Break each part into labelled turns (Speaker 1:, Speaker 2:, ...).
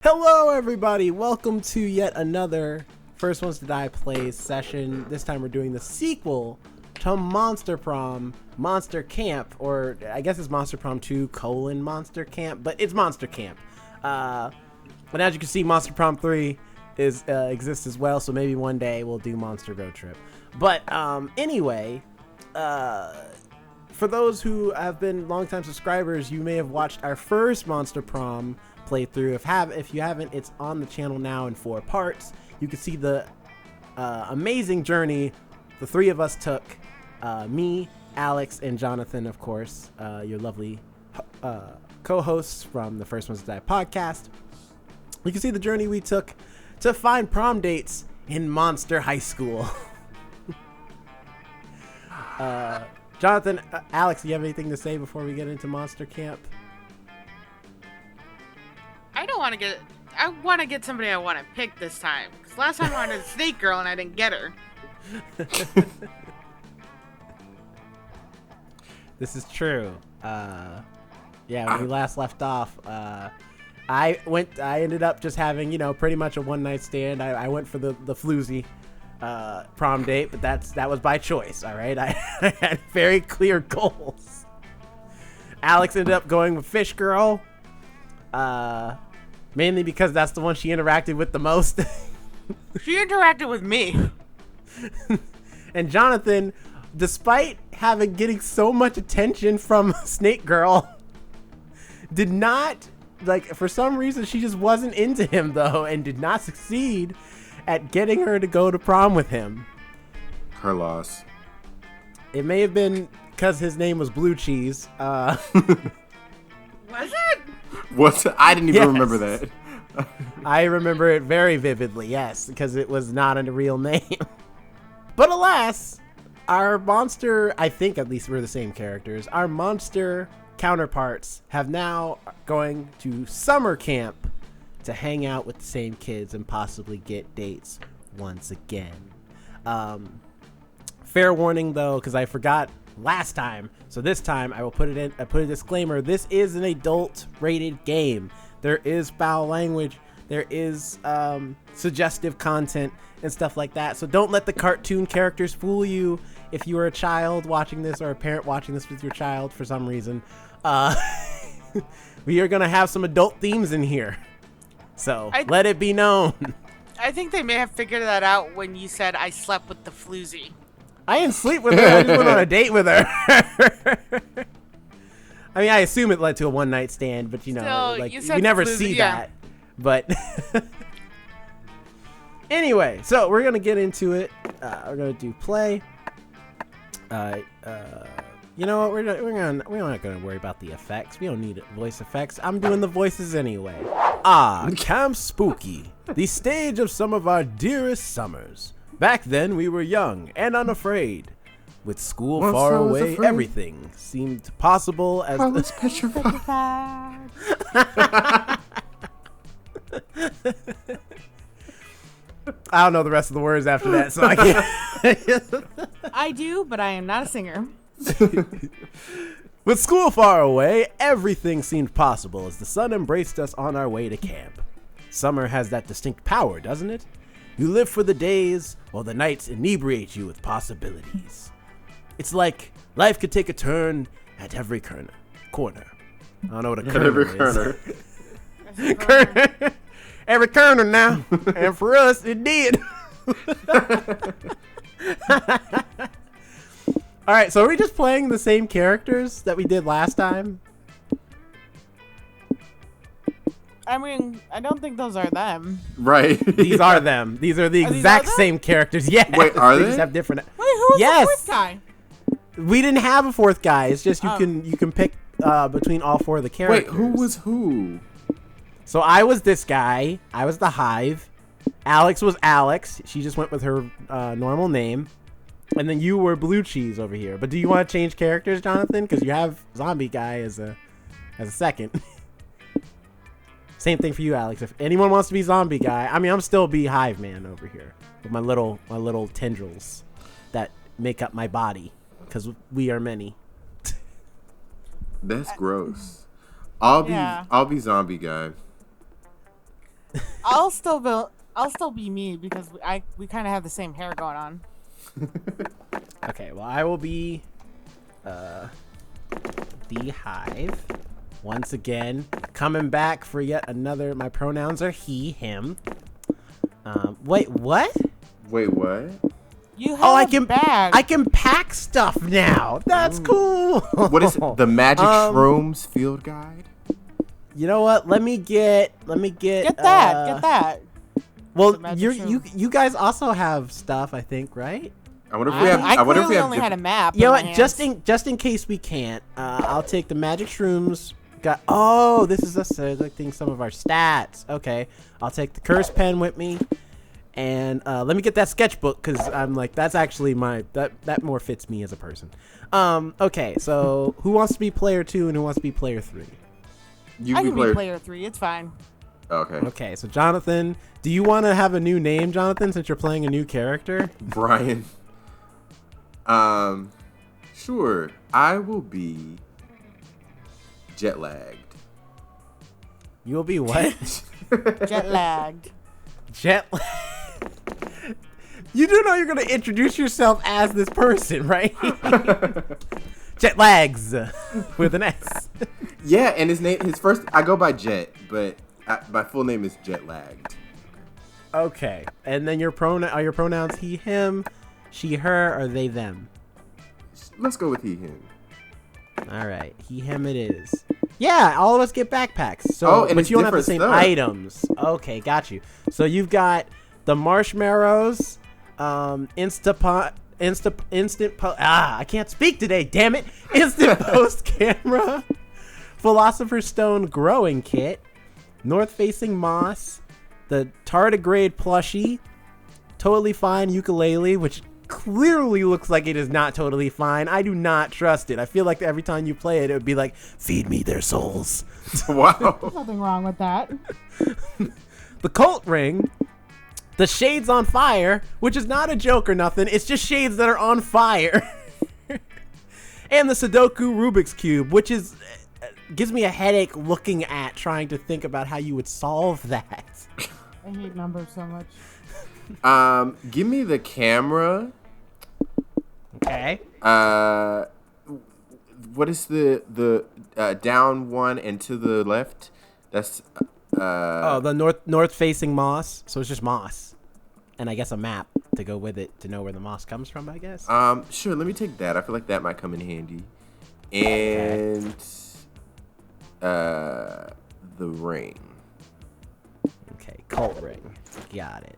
Speaker 1: Hello everybody, welcome to yet another First Ones to Die Plays session. This time we're doing the sequel to Monster Prom, Monster Camp, or I guess it's Monster Prom 2 : Monster Camp, but it's Monster Camp. But as you can see, Monster Prom 3 exists as well, so maybe one day we'll do Monster Road Trip. But anyway, for those who have been longtime subscribers, you may have watched our first Monster Prom playthrough. If you haven't, it's on the channel now in 4 parts. You can see the amazing journey the three of us took, me, Alex, and Jonathan, of course, your lovely co-hosts from the First Ones to Die podcast. You can see the journey we took to find prom dates in Monster High School. Jonathan, Alex, do you have anything to say before we get into Monster Camp?
Speaker 2: I want to get somebody I want to pick this time. Because last time I wanted a snake girl and I didn't get her.
Speaker 1: This is true. When we last left off, I ended up just having, pretty much a one-night stand. I went for the floozy prom date, but that was by choice, all right? I had very clear goals. Alex ended up going with Fish Girl. Mainly because that's the one she interacted with the most.
Speaker 2: She interacted with me.
Speaker 1: And Jonathan, despite getting so much attention from Snake Girl, did not, for some reason, she just wasn't into him, though, and did not succeed at getting her to go to prom with him.
Speaker 3: Her loss.
Speaker 1: It may have been because his name was Blue Cheese.
Speaker 2: Was it?
Speaker 3: I didn't even remember that.
Speaker 1: I remember it very vividly, yes, because it was not a real name. But alas, our monster, I think at least we're the same characters, our monster counterparts have now going to summer camp to hang out with the same kids and possibly get dates once again. Fair warning though, because I forgot last time, so this time I will put a disclaimer. This is an adult rated game. There is foul language, there is suggestive content and stuff like that, so don't let the cartoon characters fool you. If you are a child watching this or a parent watching this with your child for some reason, we are gonna have some adult themes in here, so let it be known.
Speaker 2: I think they may have figured that out when you said I slept with the floozy.
Speaker 1: I didn't sleep with her. I just went on a date with her. I mean, I assume it led to a one-night stand, but you never see that. But anyway, so we're gonna get into it. We're gonna do play. You know what? We're not gonna worry about the effects. We don't need voice effects. I'm doing the voices anyway. Camp Spooky, the stage of some of our dearest summers. Back then, we were young and unafraid. With school far away, everything seemed possible as...
Speaker 3: I was petrified.
Speaker 1: I don't know the rest of the words after that, so I can't...
Speaker 2: I do, but I am not a singer.
Speaker 1: With school far away, everything seemed possible as the sun embraced us on our way to camp. Summer has that distinct power, doesn't it? You live for the days, while the nights inebriate you with possibilities. It's like life could take a turn at every corner. I don't know what a corner is. Every corner now, and for us, it did. All right, so are we just playing the same characters that we did last time?
Speaker 2: I mean, I don't think those are them.
Speaker 3: Right.
Speaker 1: These are them. These are the exact same characters. Yeah.
Speaker 3: Wait, are they?
Speaker 1: Just have different.
Speaker 2: Wait, who was the fourth guy?
Speaker 1: We didn't have a fourth guy. It's just you can pick between all 4 of the characters.
Speaker 3: Wait, who was who?
Speaker 1: So I was this guy. I was the Hive. Alex was Alex. She just went with her normal name. And then you were Blue Cheese over here. But do you want to change characters, Jonathan? Because you have Zombie Guy as a second. Same thing for you, Alex. If anyone wants to be Zombie Guy, I mean, I'm still be Hive Man over here with my little tendrils that make up my body because we are many.
Speaker 3: That's gross. I'll be Zombie Guy.
Speaker 2: I'll still be me because we kind of have the same hair going on.
Speaker 1: Okay, well, I will be the Hive. Once again, coming back for yet another. My pronouns are he, him. Wait, what?
Speaker 3: Wait, what?
Speaker 2: You have a bag.
Speaker 1: I can pack stuff now. That's cool.
Speaker 3: What is it? The Magic Shrooms Field Guide?
Speaker 1: You know what? Let me get.
Speaker 2: Get that.
Speaker 1: Well,
Speaker 2: The Magic
Speaker 1: you guys also have stuff, I think, right?
Speaker 3: I wonder if we have.
Speaker 2: I
Speaker 3: wonder if we
Speaker 2: clearly
Speaker 3: have.
Speaker 2: only had a map.
Speaker 1: You know
Speaker 2: in
Speaker 1: what?
Speaker 2: my hands.
Speaker 1: Just in case we can't, I'll take the magic shrooms. This is us selecting some of our stats. Okay, I'll take the curse pen with me, and let me get that sketchbook because I'm like that's actually that more fits me as a person. Okay, so who wants to be player 2 and who wants to be player 3?
Speaker 3: You
Speaker 2: I can be player 3. It's fine.
Speaker 3: Okay.
Speaker 1: Okay, so Jonathan, do you want to have a new name, Jonathan, since you're playing a new character?
Speaker 3: Brian. Sure. I will be jet lagged.
Speaker 1: You will be what?
Speaker 2: Jet lagged.
Speaker 1: Jet. You do know you're gonna introduce yourself as this person, right? Jet lags with an S.
Speaker 3: Yeah, and his first. I go by Jet, but my full name is jet lagged.
Speaker 1: Okay, and then are your pronouns he, him, she, her, or they, them?
Speaker 3: Let's go with he, him.
Speaker 1: All right, he, him it is. Yeah, all of us get backpacks. So,
Speaker 3: and
Speaker 1: but
Speaker 3: it's
Speaker 1: you don't have the same
Speaker 3: different stuff.
Speaker 1: items. Okay, got you. So you've got the marshmallows, instant I can't speak today. Damn it! Instant post camera, Philosopher's Stone growing kit, north facing moss, the tardigrade plushie, totally fine ukulele, which clearly looks like it is not totally fine. I do not trust it. I feel like every time you play it, it would be like, feed me their souls.
Speaker 3: Wow.
Speaker 2: Nothing wrong with that.
Speaker 1: The cult ring, the shades on fire, which is not a joke or nothing. It's just shades that are on fire. And the Sudoku Rubik's Cube, which is gives me a headache looking at trying to think about how you would solve that.
Speaker 2: I hate numbers so much.
Speaker 3: Give me the camera.
Speaker 1: Okay.
Speaker 3: What is the down one and to the left? That's
Speaker 1: the north facing moss. So it's just moss, and I guess a map to go with it to know where the moss comes from. I guess.
Speaker 3: Sure. Let me take that. I feel like that might come in handy. And the ring.
Speaker 1: Okay, cult ring. Got it.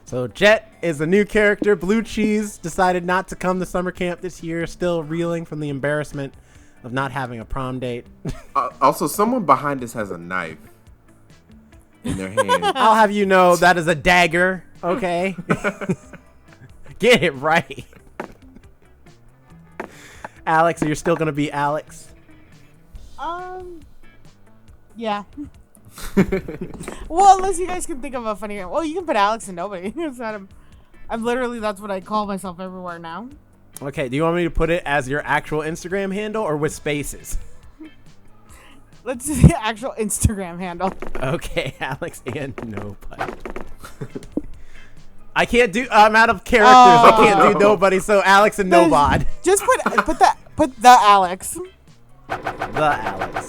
Speaker 1: So Jet is a new character. Blue Cheese decided not to come to summer camp this year, still reeling from the embarrassment of not having a prom date.
Speaker 3: Also, someone behind us has a knife in their hand.
Speaker 1: I'll have you know that is a dagger, okay? Get it right. Alex, you're still going to be Alex?
Speaker 2: Yeah. Well, unless you guys can think of a funny. Well, you can put Alex and nobody. I'm literally that's what I call myself everywhere now.
Speaker 1: Okay, do you want me to put it as your actual Instagram handle or with spaces?
Speaker 2: Let's do the actual Instagram handle.
Speaker 1: Okay, Alex and nobody. I can't do. I'm out of characters. I can't do nobody. So Alex and nobody.
Speaker 2: Just put the Alex.
Speaker 1: The Alex.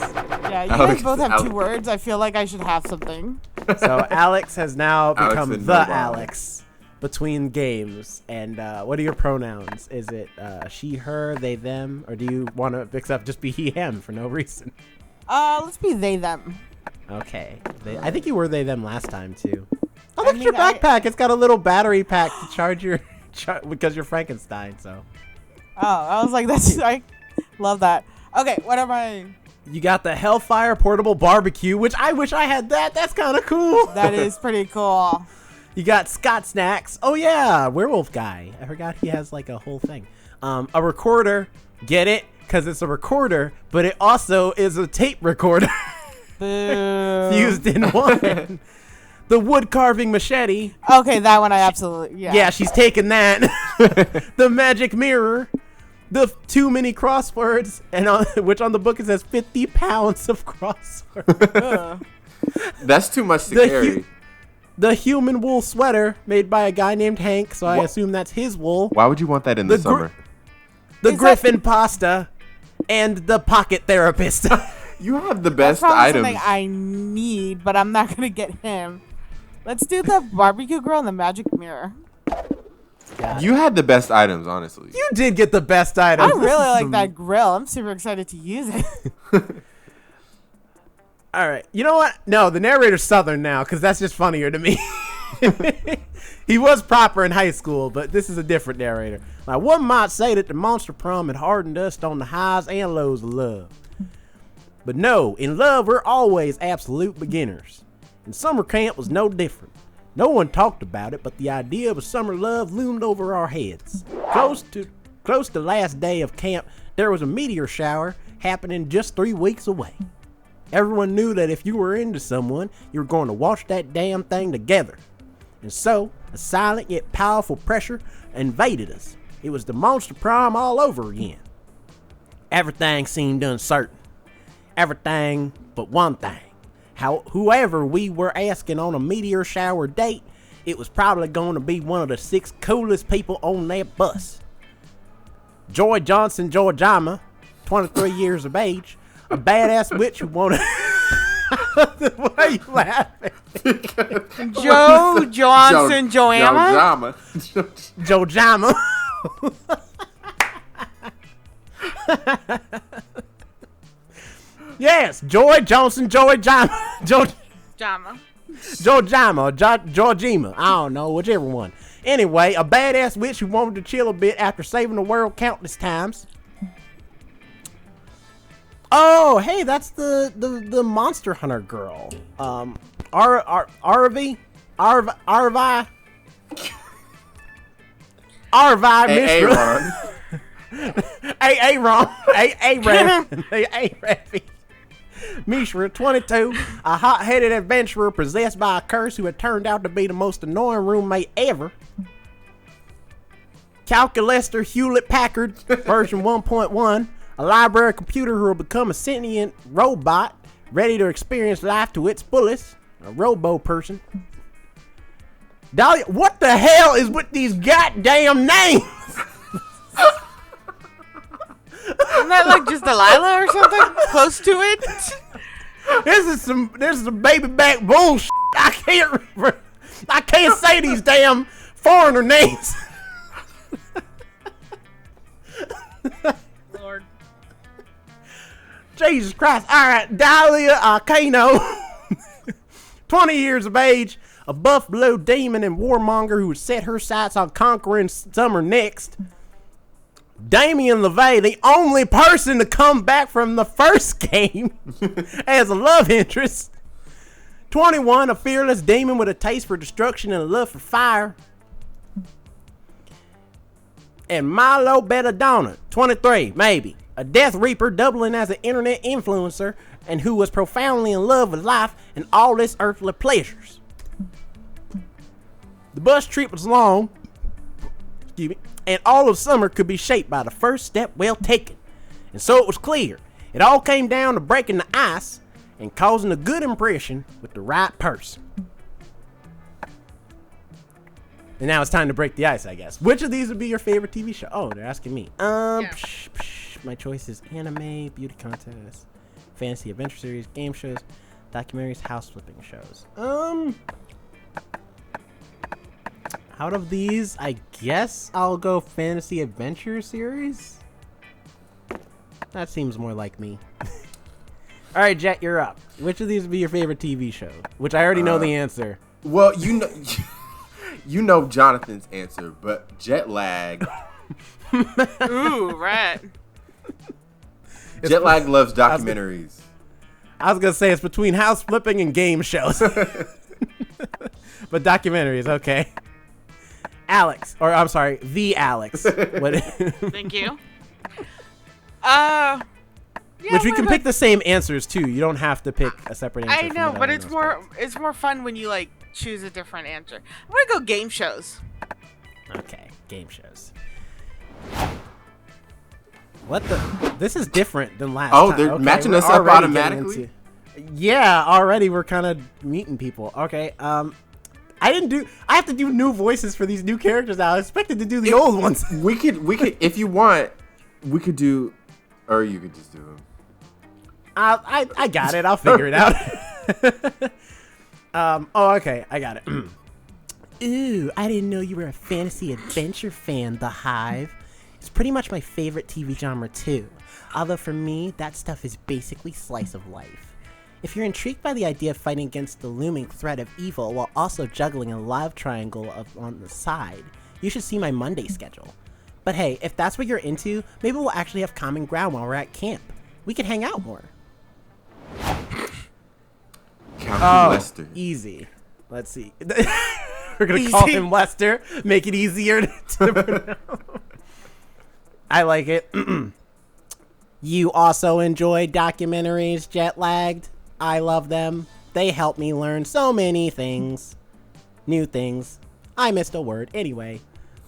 Speaker 2: Yeah, you
Speaker 3: Alex
Speaker 2: guys both have
Speaker 3: is
Speaker 2: 2
Speaker 3: Alex.
Speaker 2: words. I feel like I should have something.
Speaker 1: So Alex has now
Speaker 3: Alex
Speaker 1: become
Speaker 3: and
Speaker 1: the
Speaker 3: nobody.
Speaker 1: Alex between games. And what are your pronouns? Is it she, her, they, them, or do you want to mix up just be he, him for no reason?
Speaker 2: Let's be they them.
Speaker 1: Okay. I think you were they, them last time too. Oh,
Speaker 2: I
Speaker 1: look at your
Speaker 2: mean, I-
Speaker 1: backpack. It's got a little battery pack to charge your because you're Frankenstein. So
Speaker 2: Oh, I was like, I love that. Okay, what am I?
Speaker 1: you got the Hellfire portable barbecue, which I wish I had that. That's kind of cool.
Speaker 2: That is pretty cool.
Speaker 1: You got Scott Snacks. Oh yeah, werewolf guy. I forgot he has like a whole thing. A recorder. Get it? Because it's a recorder, but it also is a tape recorder
Speaker 2: Boo.
Speaker 1: fused in one. The wood carving machete.
Speaker 2: Okay, that one I absolutely
Speaker 1: Yeah, she's taking that. The magic mirror. The 2 mini crosswords, and which on the book it says 50 pounds of crosswords.
Speaker 2: Ugh.
Speaker 3: That's too much to
Speaker 1: The
Speaker 3: carry.
Speaker 1: The human wool sweater made by a guy named Hank, so I assume that's his wool.
Speaker 3: Why would you want that in the summer?
Speaker 1: The Griffin pasta and the pocket therapist.
Speaker 3: You have the best
Speaker 4: That's
Speaker 3: items.
Speaker 4: something I need, but I'm not gonna get him. Let's do the barbecue grill and the magic mirror.
Speaker 3: You had the best items, honestly.
Speaker 1: You did get the best items.
Speaker 4: I really like that grill. I'm super excited to use it.
Speaker 1: All right. You know what? No, the narrator's Southern now because that's just funnier to me. He was proper in high school, but this is a different narrator. Now, one might say that the Monster Prom had hardened us on the highs and lows of love. But no, in love, we're always absolute beginners. And summer camp was no different. No one talked about it, but the idea of a summer love loomed over our heads. Close to last day of camp, there was a meteor shower happening just 3 weeks away. Everyone knew that if you were into someone, you were going to watch that damn thing together. And so, a silent yet powerful pressure invaded us. It was the Monster Prom all over again. Everything seemed uncertain. Everything but one thing. Whoever we were asking on a meteor shower date, it was probably going to be one of the 6 coolest people on that bus. Joy Johnson Georgiama, 23 years of age, a badass witch who wanted... Why are you laughing?
Speaker 4: Joe Johnson Joanna?
Speaker 1: Jojama. Yes, Joy Johnson, Joy Jama,
Speaker 2: Jama.
Speaker 1: Jojama, Georgima. I don't know, whichever one. Anyway, a badass witch who wanted to chill a bit after saving the world countless times. Oh, hey, that's the Monster Hunter girl. Arvi Mishra. Ravi. Mishra, 22, a hot-headed adventurer possessed by a curse who had turned out to be the most annoying roommate ever. Calculester Hewlett-Packard version 1.1, a library computer who will become a sentient robot ready to experience life to its fullest, a robo-person. Dahlia, what the hell is with these goddamn names?
Speaker 2: Isn't that like just Delilah or something? Close to it?
Speaker 1: This is some baby back bullshit. I can't say these damn foreigner names.
Speaker 2: Lord.
Speaker 1: Jesus Christ. All right, Dahlia Arcano, 20 years of age, a buff blue demon and warmonger who set her sights on conquering summer next. Damien LeVay, the only person to come back from the first game as a love interest. 21, a fearless demon with a taste for destruction and a love for fire. And Milo Belladonna, 23, maybe, a Death Reaper doubling as an internet influencer and who was profoundly in love with life and all its earthly pleasures. The bus trip was long, excuse me, and all of summer could be shaped by the first step well taken. And so it was clear. It all came down to breaking the ice and causing a good impression with the right person. And now it's time to break the ice, I guess. Which of these would be your favorite TV show? Oh, they're asking me.
Speaker 2: Yeah.
Speaker 1: My choice is anime, beauty contests, fantasy adventure series, game shows, documentaries, house flipping shows. Out of these, I guess I'll go fantasy adventure series. That seems more like me. All right, Jet, you're up. Which of these would be your favorite TV show? Which I already know the answer.
Speaker 3: Well, you know Jonathan's answer, but jet lag.
Speaker 2: Ooh, right.
Speaker 3: Jet lag loves documentaries.
Speaker 1: I was gonna say it's between house flipping and game shows. But documentaries, okay. Alex, or I'm sorry, the Alex. What?
Speaker 2: Thank you. Yeah,
Speaker 1: Which we can pick the same answers too. You don't have to pick a separate answer.
Speaker 2: I know,
Speaker 1: from
Speaker 2: but
Speaker 1: those
Speaker 2: it's more fun when you like choose a different answer. I'm gonna go game shows.
Speaker 1: Okay, game shows. What the? This is different than last time.
Speaker 3: Oh, they're
Speaker 1: Okay,
Speaker 3: matching
Speaker 1: we're
Speaker 3: us up
Speaker 1: already
Speaker 3: automatically?
Speaker 1: Yeah, already we're kind of meeting people. Okay, I have to do new voices for these new characters now. I expected to do the old ones.
Speaker 3: We could, if you want, we could do, or you could just do them.
Speaker 1: I got it. I'll figure it out. Okay, I got it. Ooh, I didn't know you were a fantasy adventure fan, The Hive. It's pretty much my favorite TV genre too. Although for me, that stuff is basically slice of life. If you're intrigued by the idea of fighting against the looming threat of evil while also juggling a love triangle on the side, you should see my Monday schedule. But hey, if that's what you're into, maybe we'll actually have common ground while we're at camp. We could hang out more.
Speaker 3: Captain Lester.
Speaker 1: Easy. Let's see. We're going to call him Lester. Make it easier to pronounce. I like it. You also enjoy documentaries, Jet Lagged? I love them. They help me learn so many things. New things. I missed a word. Anyway,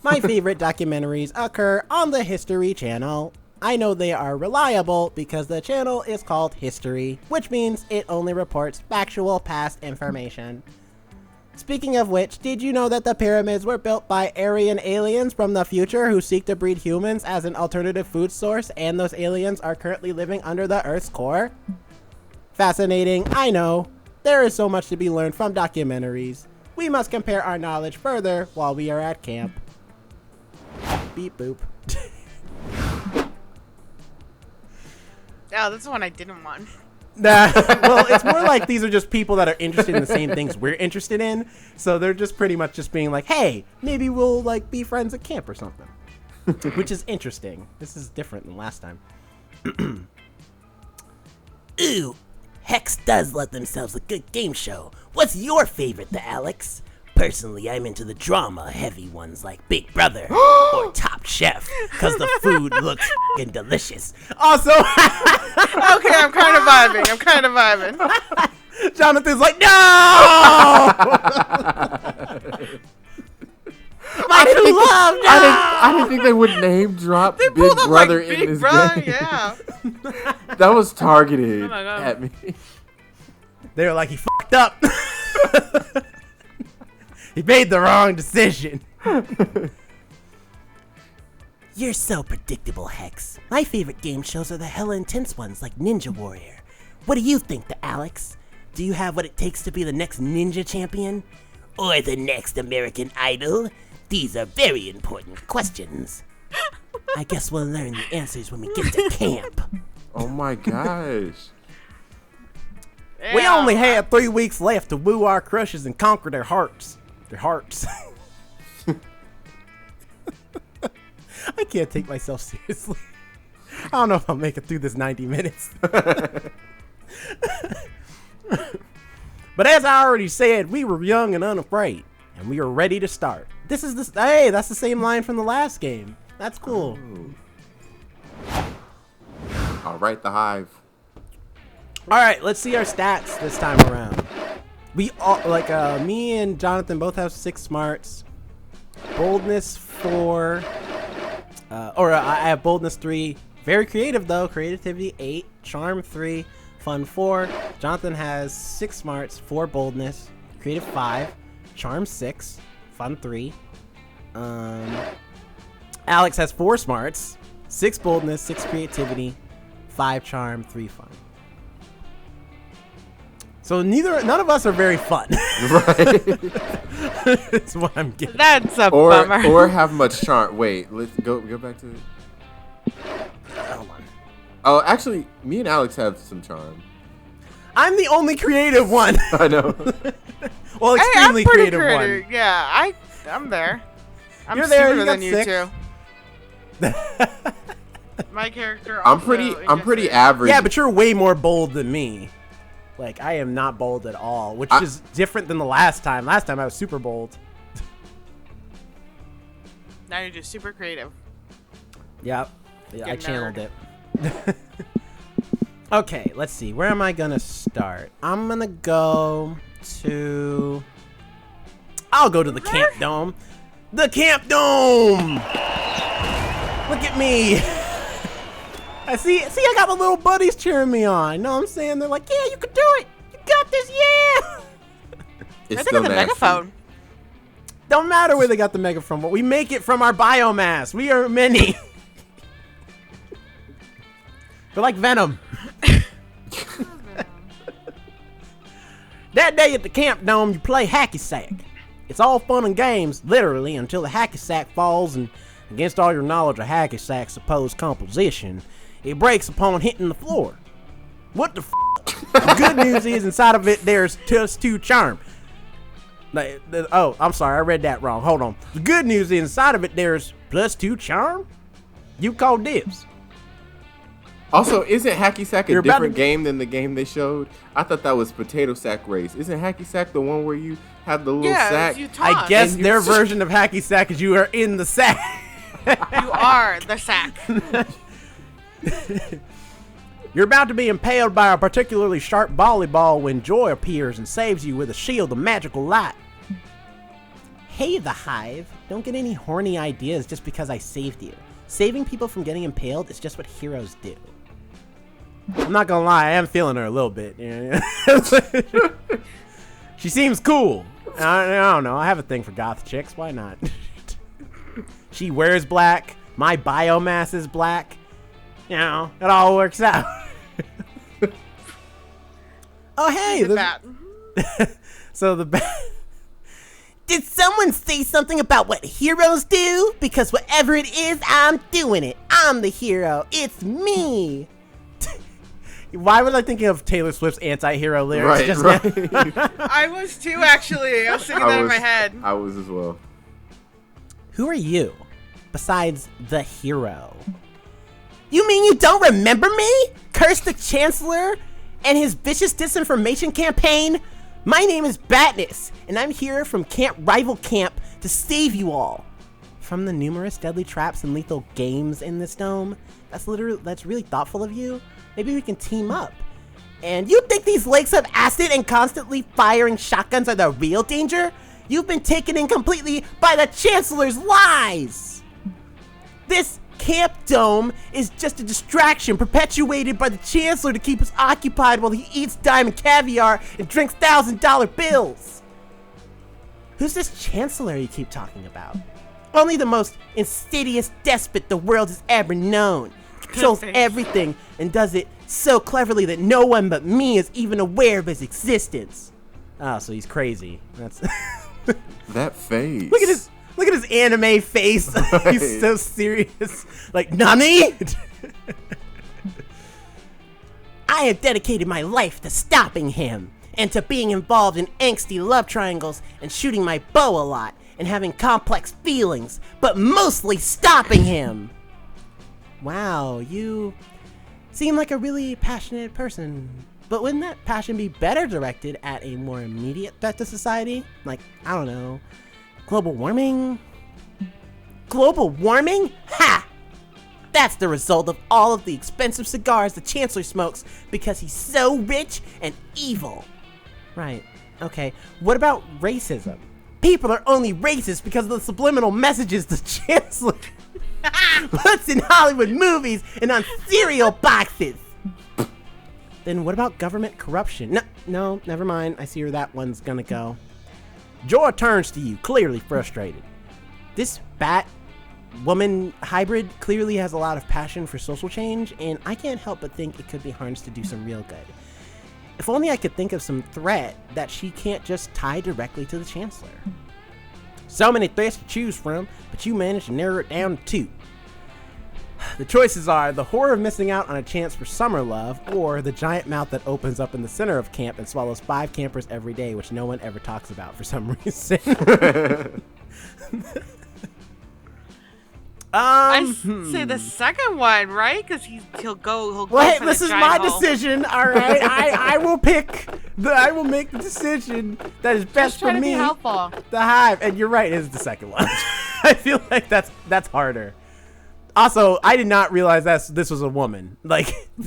Speaker 1: my favorite documentaries occur on the History Channel. I know they are reliable because the channel is called History, which means it only reports factual past information. Speaking of which, did you know that the pyramids were built by Aryan aliens from the future who seek to breed humans as an alternative food source, and those aliens are currently living under the Earth's core? Fascinating, I know. There is so much to be learned from documentaries. We must compare our knowledge further while we are at camp. Beep boop.
Speaker 2: Oh, that's the one I didn't want.
Speaker 1: Nah, well, it's more like these are just people that are interested in the same things we're interested in. So they're just pretty much just being like, hey, maybe we'll like be friends at camp or something. Which is interesting. This is different than last time. Ooh, Hex does love themselves a good game show. What's your favorite, the Alex? Personally, I'm into the drama-heavy ones like Big Brother or Top Chef, because the food looks f***ing delicious. Also,
Speaker 2: Okay, I'm kind of vibing.
Speaker 1: Jonathan's like, no! My true love, no!
Speaker 3: I didn't think they would name drop Big Brother in this game.
Speaker 2: Yeah.
Speaker 3: That was targeted
Speaker 2: Oh my God.
Speaker 3: at me.
Speaker 1: They were like, he fucked up. He made the wrong decision. You're so predictable, Hex. My favorite game shows are the hella intense ones like Ninja Warrior. What do you think, the Alex? Do you have what it takes to be the next ninja champion? Or the next American Idol? These are very important questions. I guess we'll learn the answers when we get to camp.
Speaker 3: Oh my gosh.
Speaker 1: We only had 3 weeks left to woo our crushes and conquer their hearts. Their hearts. I can't take myself seriously. I don't know if I'll make it through this 90 minutes. But as I already said, we were young and unafraid, and we were ready to start. Hey, that's the same line from the last game. That's cool.
Speaker 3: All right, the Hive.
Speaker 1: All right, let's see our stats this time around. We all, me and Jonathan both have 6 smarts, boldness 4, I have boldness 3. Very creative though, creativity 8, charm 3, fun 4. Jonathan has 6 smarts, 4 boldness, creative 5, charm 6, fun 3. Alex has 4 smarts, 6 boldness, 6 creativity, 5 charm, 3 fun. So none of us are very fun.
Speaker 3: Right.
Speaker 1: That's what I'm getting.
Speaker 2: That's a bummer.
Speaker 3: Or have much charm. Wait, let's go back to it.
Speaker 1: Hold on.
Speaker 3: Oh, actually, me and Alex have some charm.
Speaker 1: I'm the only creative one.
Speaker 3: I know.
Speaker 1: Well, extremely
Speaker 2: I'm pretty
Speaker 1: creative one.
Speaker 2: Yeah, I'm there. I'm
Speaker 1: You're there,
Speaker 2: stupider
Speaker 1: you
Speaker 2: than
Speaker 1: got
Speaker 2: you
Speaker 1: 6.
Speaker 2: two. My character.
Speaker 3: I'm
Speaker 2: also
Speaker 3: pretty
Speaker 2: gets
Speaker 3: average.
Speaker 1: Yeah, but you're way more bold than me. Like, I am not bold at all, which is different than the last time. Last time I was super bold.
Speaker 2: Now you're just super creative.
Speaker 1: Yep. Yeah, I
Speaker 2: Good
Speaker 1: channeled
Speaker 2: nerd.
Speaker 1: it. Okay, let's see. Where am I gonna start? I'm gonna go to... I'll go to the Camp Dome. The Camp Dome! Look at me! I got my little buddies cheering me on. You know what I'm saying? They're like, yeah, you can do it. You got this, yeah.
Speaker 3: It's
Speaker 2: I think of the megaphone.
Speaker 1: Don't matter where they got the megaphone, but we make it from our biomass. We are many. We're like Venom. That day at the camp dome, you play hacky sack. It's all fun and games, literally, until the hacky sack falls, and against all your knowledge of hacky sack's supposed composition, it breaks upon hitting the floor. What the f***? The good news is inside of it there's +2 charm. Oh, I'm sorry, I read that wrong. Hold on. The good news is inside of it there's +2 charm? You call dibs.
Speaker 3: Also, isn't hacky sack a
Speaker 1: You're about
Speaker 3: different
Speaker 1: to-
Speaker 3: game than the game they showed? I thought that was potato sack race. Isn't hacky sack the one where you have the little
Speaker 2: Yeah,
Speaker 3: sack?
Speaker 2: you toss.
Speaker 1: I guess
Speaker 3: And you-
Speaker 1: their version of hacky sack is you are in the sack.
Speaker 2: You are the sack.
Speaker 1: You're about to be impaled by a particularly sharp volleyball when Joy appears and saves you with a shield of magical light. Hey, the Hive. Don't get any horny ideas just because I saved you. Saving people from getting impaled is just what heroes do. I'm not gonna lie, I am feeling her a little bit. She seems cool. I don't know, I have a thing for goth chicks, why not? She wears black, my biomass is black. You know, it all works out. Oh, hey.
Speaker 2: The bat.
Speaker 1: So the bat. Did someone say something about what heroes do? Because whatever it is, I'm doing it. I'm the hero. It's me. Why was I thinking of Taylor Swift's anti-hero lyrics?
Speaker 3: Right,
Speaker 1: just
Speaker 3: right.
Speaker 2: I was too, actually. I was singing that in my head.
Speaker 3: I was as well.
Speaker 1: Who are you, besides the hero? You mean you don't remember me? Curse the Chancellor and his vicious disinformation campaign? My name is Batness, and I'm here from Camp Rival Camp to save you all. From the numerous deadly traps and lethal games in this dome? That's really thoughtful of you. Maybe we can team up. And you think these lakes of acid and constantly firing shotguns are the real danger? You've been taken in completely by the Chancellor's lies! This Camp Dome is just a distraction perpetuated by the Chancellor to keep us occupied while he eats diamond caviar and drinks $1,000 bills. Who's this Chancellor you keep talking about? Only the most insidious despot the world has ever known. Controls everything and does it so cleverly that no one but me is even aware of his existence. Oh, so he's crazy. That's
Speaker 3: That face.
Speaker 1: Look at his anime face. He's so serious. Like, Nani? I have dedicated my life to stopping him and to being involved in angsty love triangles and shooting my bow a lot and having complex feelings, but mostly stopping him. Wow, you seem like a really passionate person. But wouldn't that passion be better directed at a more immediate threat to society? Like, I don't know, global warming? Global warming? Ha! That's the result of all of the expensive cigars the Chancellor smokes because he's so rich and evil. Right, okay. What about racism? People are only racist because of the subliminal messages the Chancellor puts in Hollywood movies and on cereal boxes. Then what about government corruption? No, never mind. I see where that one's gonna go. Jorah turns to you, clearly frustrated. This bat woman hybrid clearly has a lot of passion for social change, and I can't help but think it could be harnessed to do some real good. If only I could think of some threat that she can't just tie directly to the Chancellor. So many threats to choose from, but you managed to narrow it down to 2. The choices are the horror of missing out on a chance for summer love, or the giant mouth that opens up in the center of camp and swallows 5 campers every day, which no one ever talks about for some reason.
Speaker 2: I say the second one, right? Because he'll go.
Speaker 1: Well, hey,
Speaker 2: for
Speaker 1: this
Speaker 2: the
Speaker 1: is
Speaker 2: giant
Speaker 1: my
Speaker 2: hole.
Speaker 1: decision. All right, I will make the decision that is best
Speaker 4: Just
Speaker 1: for
Speaker 4: trying to
Speaker 1: me.
Speaker 4: be helpful.
Speaker 1: The Hive, and you're right, it is the second one. I feel like that's harder. Also, I did not realize this was a woman. Like,
Speaker 2: I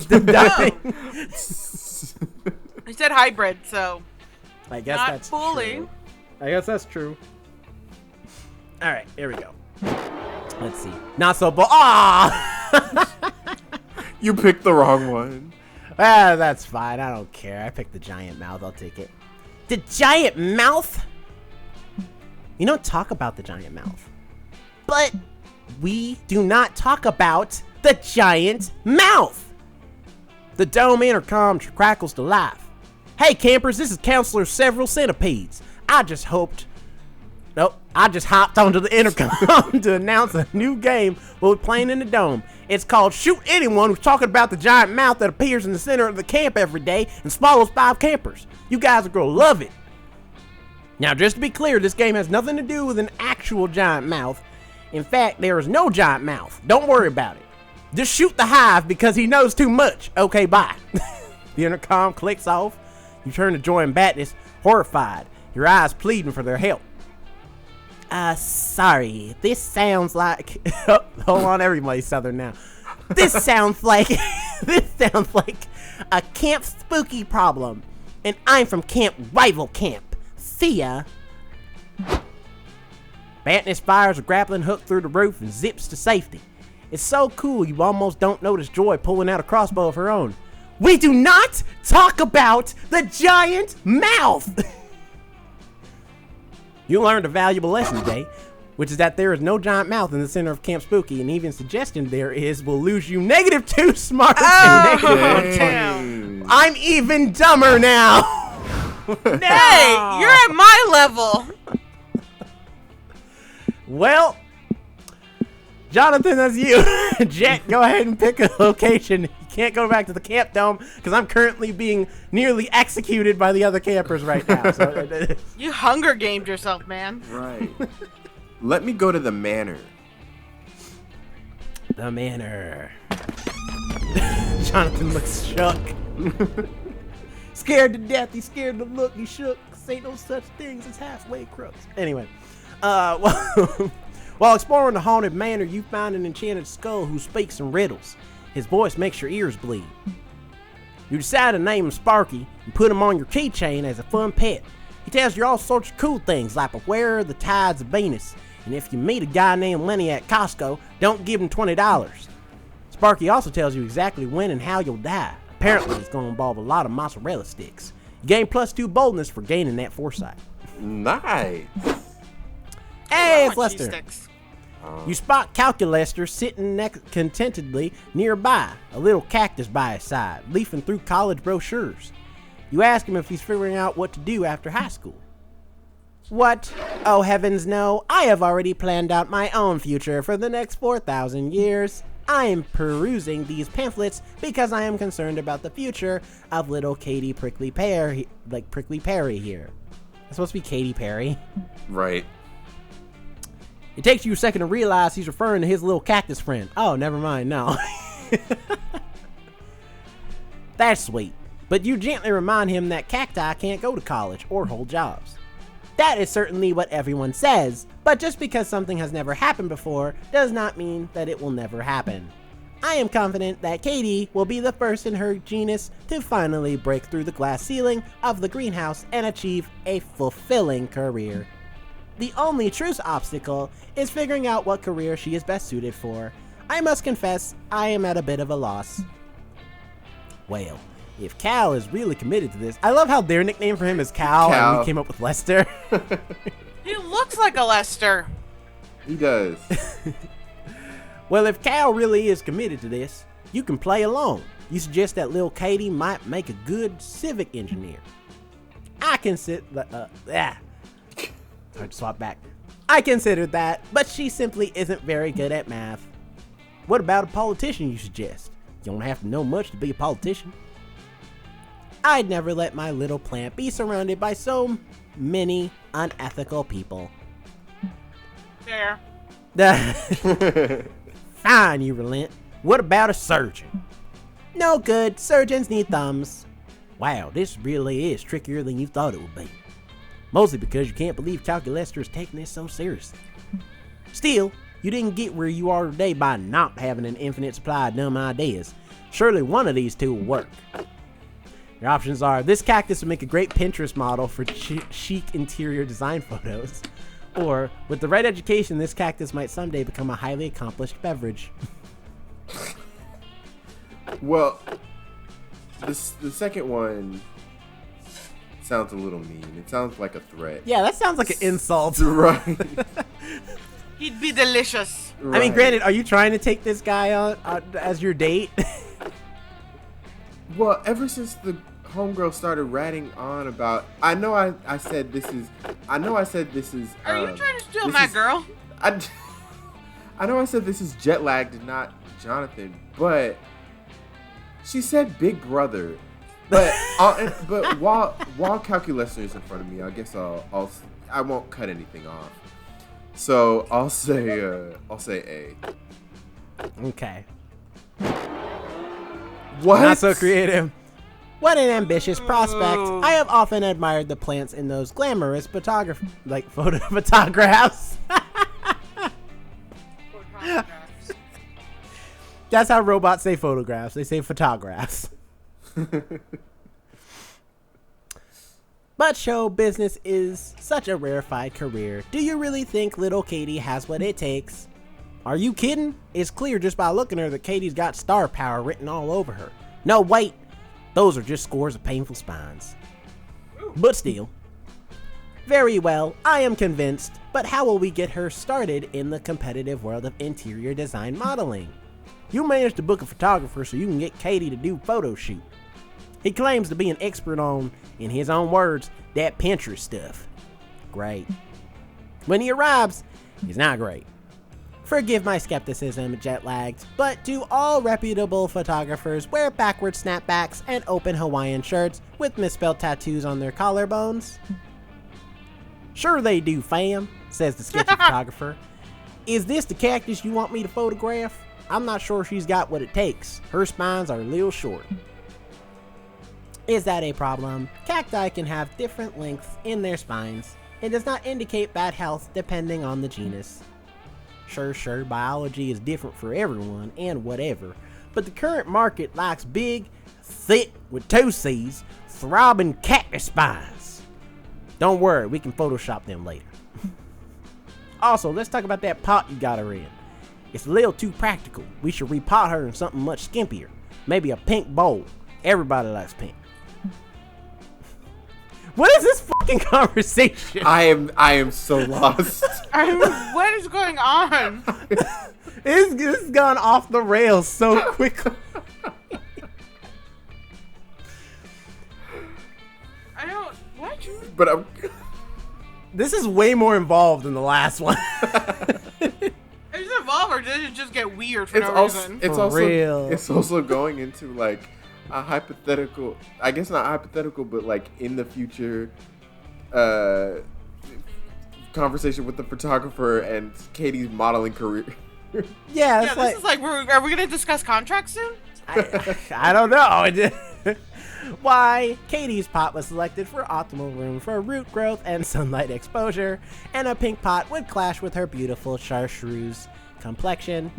Speaker 2: said hybrid, so
Speaker 1: I guess
Speaker 2: not
Speaker 1: that's
Speaker 2: fully.
Speaker 1: true. I guess that's true. All right, here we go. Let's see. Not so bold. Ah!
Speaker 3: You picked the wrong one.
Speaker 1: Ah, that's fine. I don't care. I picked the giant mouth. I'll take it. The giant mouth? You don't talk about the giant mouth. But we do not talk about the giant mouth. The dome intercom crackles to life. Hey, campers, this is Counselor Several Centipedes. I just hopped onto the intercom to announce a new game we'll be playing in the dome. It's called Shoot Anyone Who's Talking About the Giant Mouth that appears in the center of the camp every day and swallows 5 campers. You guys are gonna love it. Now, just to be clear, this game has nothing to do with an actual giant mouth. In fact, there is no giant mouth. Don't worry about it. Just shoot the Hive because he knows too much. Okay, bye. The intercom clicks off. You turn to Joy and Batness, horrified, your eyes pleading for their help. Sorry, this sounds like... Hold on, everybody's Southern now. This sounds like a Camp Spooky problem. And I'm from Camp Rival Camp. See ya. Batness fires a grappling hook through the roof and zips to safety. It's so cool you almost don't notice Joy pulling out a crossbow of her own. We do not talk about the giant mouth! You learned a valuable lesson today, which is that there is no giant mouth in the center of Camp Spooky, and even suggestion there is will lose you -2 smarts and -1.
Speaker 2: Damn.
Speaker 1: I'm even dumber now!
Speaker 2: Hey, you're at my level.
Speaker 1: Well, Jonathan, that's you. Jet, go ahead and pick a location. You can't go back to the camp dome because I'm currently being nearly executed by the other campers right now. So,
Speaker 2: You Hunger Gamed yourself, man.
Speaker 3: Right. Let me go to the manor.
Speaker 1: the manor. Jonathan looks shook. Scared to death. He's scared to look. He shook. Say no such things as halfway crooks. Anyway, while exploring the haunted manor, you find an enchanted skull who speaks in riddles. His voice makes your ears bleed. You decide to name him Sparky and put him on your keychain as a fun pet. He tells you all sorts of cool things like beware of the tides of Venus, and if you meet a guy named Lenny at Costco, don't give him $20. Sparky also tells you exactly when and how you'll die. Apparently, it's going to involve a lot of mozzarella sticks. You gain +2 boldness for gaining that foresight.
Speaker 3: Nice.
Speaker 1: Hey,
Speaker 2: I
Speaker 1: it's
Speaker 2: want
Speaker 1: Lester.
Speaker 2: cheese sticks.
Speaker 1: You spot Calculester sitting contentedly nearby, a little cactus by his side, leafing through college brochures. You ask him if he's figuring out what to do after high school. What? Oh heavens no, I have already planned out my own future for the next 4,000 years. I am perusing these pamphlets because I am concerned about the future of little Katy Prickly Pear, like Prickly Perry here. It's supposed to be Katy Perry.
Speaker 3: Right.
Speaker 1: It takes you a second to realize he's referring to his little cactus friend. Oh, never mind, no. That's sweet. But you gently remind him that cacti can't go to college or hold jobs. That is certainly what everyone says, but just because something has never happened before does not mean that it will never happen. I am confident that Katie will be the first in her genus to finally break through the glass ceiling of the greenhouse and achieve a fulfilling career. The only true obstacle is figuring out what career she is best suited for. I must confess, I am at a bit of a loss. Well, if Cal is really committed to this, I love how their nickname for him is Cal. And we came up with Lester.
Speaker 2: He looks like a Lester.
Speaker 3: He does.
Speaker 1: Well, if Cal really is committed to this, you can play along. You suggest that Lil Katie might make a good civic engineer. I consider hard to swap back. I considered that, but she simply isn't very good at math. What about a politician, you suggest? You don't have to know much to be a politician. I'd never let my little plant be surrounded by so many unethical people.
Speaker 2: There.
Speaker 1: Fine, you relent. What about a surgeon? No good. Surgeons need thumbs. Wow, this really is trickier than you thought it would be. Mostly because you can't believe Calculester is taking this so seriously. Still, you didn't get where you are today by not having an infinite supply of dumb ideas. Surely one of these two will work. Your options are, this cactus would make a great Pinterest model for chic interior design photos. Or, with the right education, this cactus might someday become a highly accomplished beverage.
Speaker 3: Well, the second one sounds a little mean. It sounds like a threat.
Speaker 1: Yeah, that sounds like an insult.
Speaker 3: Right.
Speaker 2: He'd be delicious.
Speaker 1: I mean, granted, are you trying to take this guy on as your date?
Speaker 3: Well, ever since the homegirl started ratting on about, I know I said this is.
Speaker 2: Are you trying to steal my girl?
Speaker 3: I know I said this is jet lagged and not Jonathan, but she said Big Brother. But but while calculator is in front of me, I guess I won't cut anything off. So I'll say A.
Speaker 1: Okay.
Speaker 3: What?
Speaker 1: Not so creative. What an ambitious prospect. I have often admired the plants in those glamorous photographs. That's how robots say photographs. They say photographs. But show business is such a rarefied career. Do you really think little Katie has what it takes? Are you kidding? It's clear just by looking at her that Katie's got star power written all over her. No, wait. Those are just scores of painful spines. But still. Very well, I am convinced. But how will we get her started in the competitive world of interior design modeling? You managed to book a photographer so you can get Katie to do photo shoot. He claims to be an expert on, in his own words, that Pinterest stuff. Great. When he arrives, he's not great. Forgive my skepticism, jet lagged, but do all reputable photographers wear backward snapbacks and open Hawaiian shirts with misspelled tattoos on their collarbones? Sure they do, fam, says the sketchy photographer. Is this the cactus you want me to photograph? I'm not sure she's got what it takes. Her spines are a little short. Is that a problem? Cacti can have different lengths in their spines. It does not indicate bad health depending on the genus. Sure, biology is different for everyone and whatever, but the current market likes big, thick, with 2 C's, throbbing cactus spines. Don't worry, we can Photoshop them later. Also, let's talk about that pot you got her in. It's a little too practical. We should repot her in something much skimpier. Maybe a pink bowl. Everybody likes pink. What is this fucking conversation?
Speaker 3: I am so lost.
Speaker 2: What is going on?
Speaker 1: This has gone off the rails so quickly.
Speaker 2: What?
Speaker 3: But
Speaker 1: This is way more involved than the last one.
Speaker 2: Is it evolve or did it just get weird for no reason?
Speaker 3: It's also going into like a hypothetical, I guess not hypothetical, but like in the future conversation with the photographer and Katie's modeling career.
Speaker 1: Yeah,
Speaker 2: this is like, are we gonna discuss contracts soon?
Speaker 1: I don't know. Why, Katie's pot was selected for optimal room for root growth and sunlight exposure, and a pink pot would clash with her beautiful chartreuse complexion.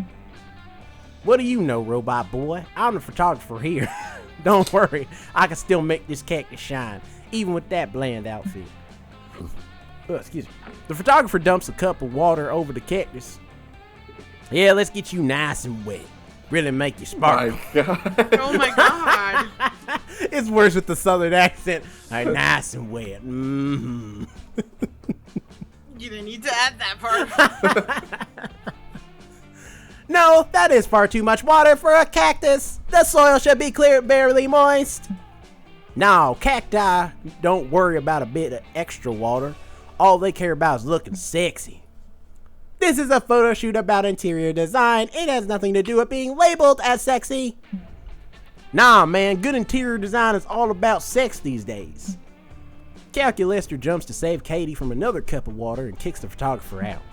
Speaker 1: What do you know, robot boy? I'm the photographer here. Don't worry, I can still make this cactus shine, even with that bland outfit. Oh, excuse me. The photographer dumps a cup of water over the cactus. Yeah, let's get you nice and wet. Really make you sparkle.
Speaker 2: Oh my god.
Speaker 1: It's worse with the southern accent. Like, nice and wet. Mm-hmm.
Speaker 2: You didn't need to add that part.
Speaker 1: No, that is far too much water for a cactus. The soil should be clear, barely moist. No, cacti don't worry about a bit of extra water. All they care about is looking sexy. This is a photo shoot about interior design. It has nothing to do with being labeled as sexy. Nah, man, good interior design is all about sex these days. Calculator jumps to save Katie from another cup of water and kicks the photographer out.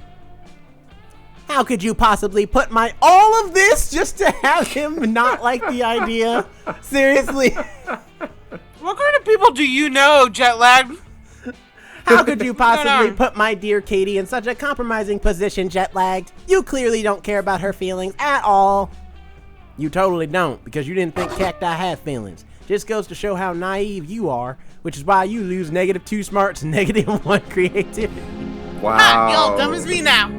Speaker 1: How could you possibly put all of this just to have him not like the idea? Seriously?
Speaker 2: What kind of people do you know, jet lag?
Speaker 1: How could you possibly put my dear Katie in such a compromising position, jet lagged? You clearly don't care about her feelings at all. You totally don't, because you didn't think cacti had feelings. Just goes to show how naive you are, which is why you lose -2 smarts and -1 creativity.
Speaker 3: Wow.
Speaker 2: Ha, you're dumb as me now.